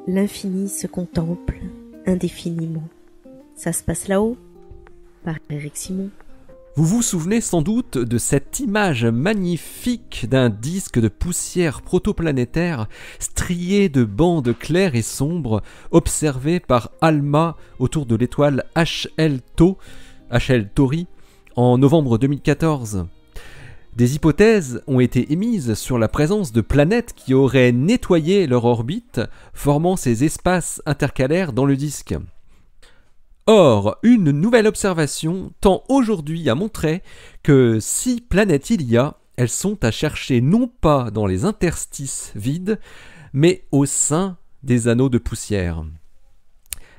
L'infini se contemple indéfiniment. Ça se passe là-haut, par Éric Simon. Vous vous souvenez sans doute de cette image magnifique d'un disque de poussière protoplanétaire strié de bandes claires et sombres observé par ALMA autour de l'étoile HL Tauri en novembre 2014. Des hypothèses ont été émises sur la présence de planètes qui auraient nettoyé leur orbite, formant ces espaces intercalaires dans le disque. Or, une nouvelle observation tend aujourd'hui à montrer que si planètes il y a, elles sont à chercher non pas dans les interstices vides, mais au sein des anneaux de poussière.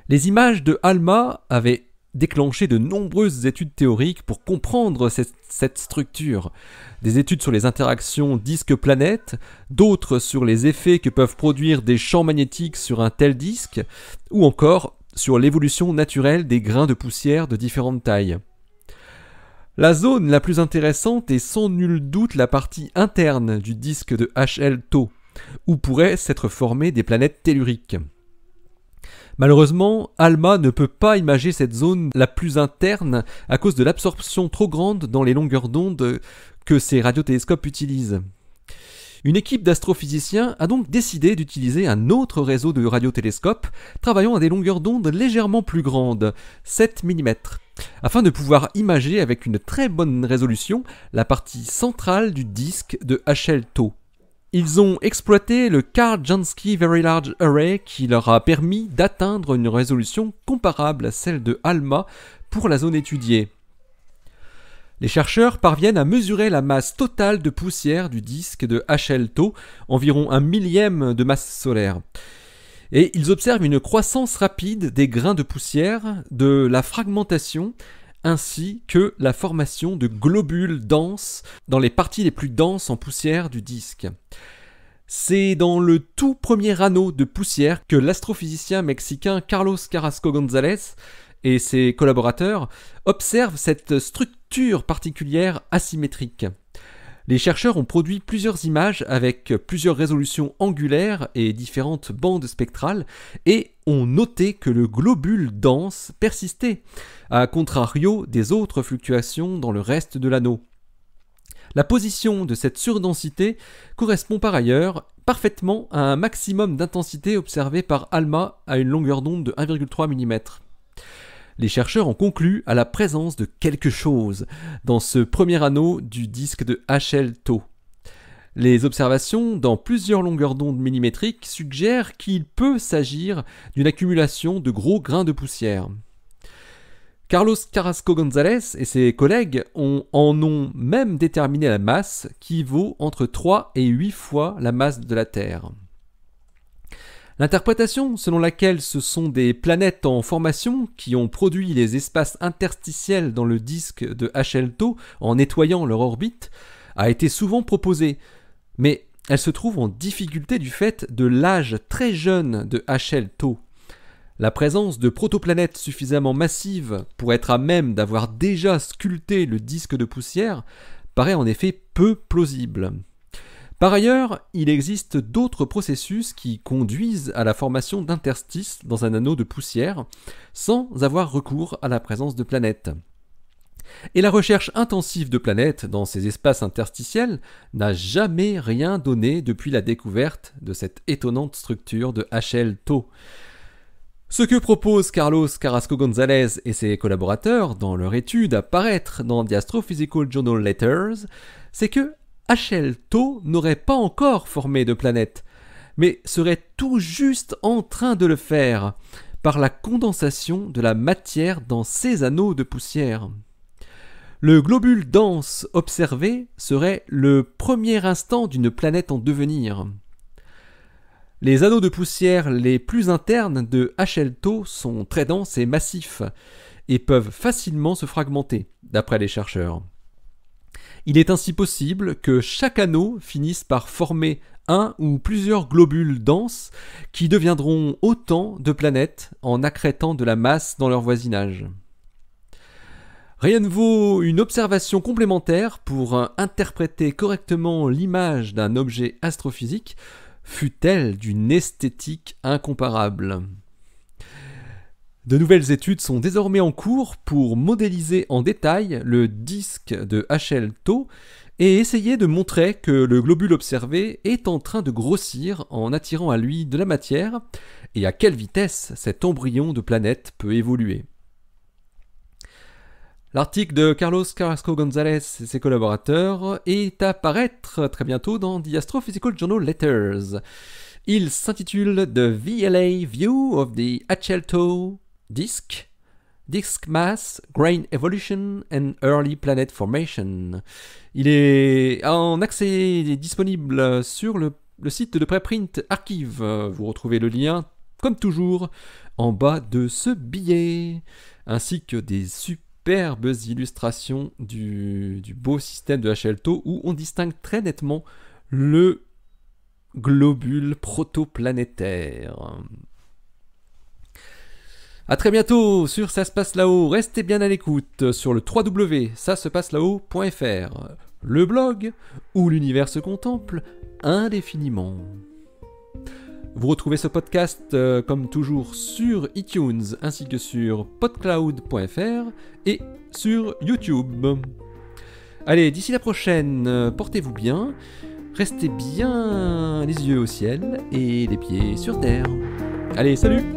Les images de ALMA avaient déclenché de nombreuses études théoriques pour comprendre cette structure. Des études sur les interactions disque-planète, d'autres sur les effets que peuvent produire des champs magnétiques sur un tel disque, ou encore sur l'évolution naturelle des grains de poussière de différentes tailles. La zone la plus intéressante est sans nul doute la partie interne du disque de HL Tauri, où pourraient s'être formées des planètes telluriques. Malheureusement, ALMA ne peut pas imager cette zone la plus interne à cause de l'absorption trop grande dans les longueurs d'onde que ces radiotélescopes utilisent. Une équipe d'astrophysiciens a donc décidé d'utiliser un autre réseau de radiotélescopes travaillant à des longueurs d'onde légèrement plus grandes, 7 mm, afin de pouvoir imager avec une très bonne résolution la partie centrale du disque de HL Tauri. Ils ont exploité le Carl Jansky Very Large Array qui leur a permis d'atteindre une résolution comparable à celle de ALMA pour la zone étudiée. Les chercheurs parviennent à mesurer la masse totale de poussière du disque de HL Tauri, environ 1/1000 de masse solaire. Et ils observent une croissance rapide des grains de poussière, de la fragmentation, ainsi que la formation de globules denses dans les parties les plus denses en poussière du disque. C'est dans le tout premier anneau de poussière que l'astrophysicien mexicain Carlos Carrasco González et ses collaborateurs observent cette structure particulière asymétrique. Les chercheurs ont produit plusieurs images avec plusieurs résolutions angulaires et différentes bandes spectrales et ont noté que le globule dense persistait, à contrario des autres fluctuations dans le reste de l'anneau. La position de cette surdensité correspond par ailleurs parfaitement à un maximum d'intensité observé par ALMA à une longueur d'onde de 1,3 mm. Les chercheurs ont conclu à la présence de quelque chose dans ce premier anneau du disque de HL Tauri. Les observations dans plusieurs longueurs d'onde millimétriques suggèrent qu'il peut s'agir d'une accumulation de gros grains de poussière. Carlos Carrasco González et ses collègues en ont même déterminé la masse qui vaut entre 3 et 8 fois la masse de la Terre. L'interprétation selon laquelle ce sont des planètes en formation qui ont produit les espaces interstitiels dans le disque de HL Tauri en nettoyant leur orbite a été souvent proposée, mais elle se trouve en difficulté du fait de l'âge très jeune de HL Tauri. La présence de protoplanètes suffisamment massives pour être à même d'avoir déjà sculpté le disque de poussière paraît en effet peu plausible. Par ailleurs, il existe d'autres processus qui conduisent à la formation d'interstices dans un anneau de poussière sans avoir recours à la présence de planètes. Et la recherche intensive de planètes dans ces espaces interstitiels n'a jamais rien donné depuis la découverte de cette étonnante structure de HL Tauri. Ce que proposent Carlos Carrasco González et ses collaborateurs dans leur étude à paraître dans The Astrophysical Journal Letters, c'est que HL Tauri n'aurait pas encore formé de planète, mais serait tout juste en train de le faire par la condensation de la matière dans ces anneaux de poussière. Le globule dense observé serait le premier instant d'une planète en devenir. Les anneaux de poussière les plus internes de HL Tauri sont très denses et massifs et peuvent facilement se fragmenter, d'après les chercheurs. Il est ainsi possible que chaque anneau finisse par former un ou plusieurs globules denses qui deviendront autant de planètes en accrétant de la masse dans leur voisinage. Rien ne vaut une observation complémentaire pour interpréter correctement l'image d'un objet astrophysique, fût-elle d'une esthétique incomparable. De nouvelles études sont désormais en cours pour modéliser en détail le disque de HL-TOW et essayer de montrer que le globule observé est en train de grossir en attirant à lui de la matière et à quelle vitesse cet embryon de planète peut évoluer. L'article de Carlos Carrasco González et ses collaborateurs est à paraître très bientôt dans The Astrophysical Journal Letters. Il s'intitule The VLA View of the HL-TOW Disk, Disk Mass, Grain Evolution and Early Planet Formation. Il est en accès disponible sur le site de Preprint Archive. Vous retrouvez le lien, comme toujours, en bas de ce billet, ainsi que des superbes illustrations du beau système de HL-TOW où on distingue très nettement le globule protoplanétaire. A très bientôt sur Ça se passe là-haut. Restez bien à l'écoute sur le www.ça-se-passe-là-haut.fr, le blog où l'univers se contemple indéfiniment. Vous retrouvez ce podcast comme toujours sur iTunes ainsi que sur podcloud.fr et sur YouTube. Allez, d'ici la prochaine, portez-vous bien, restez bien les yeux au ciel et les pieds sur terre. Allez, salut!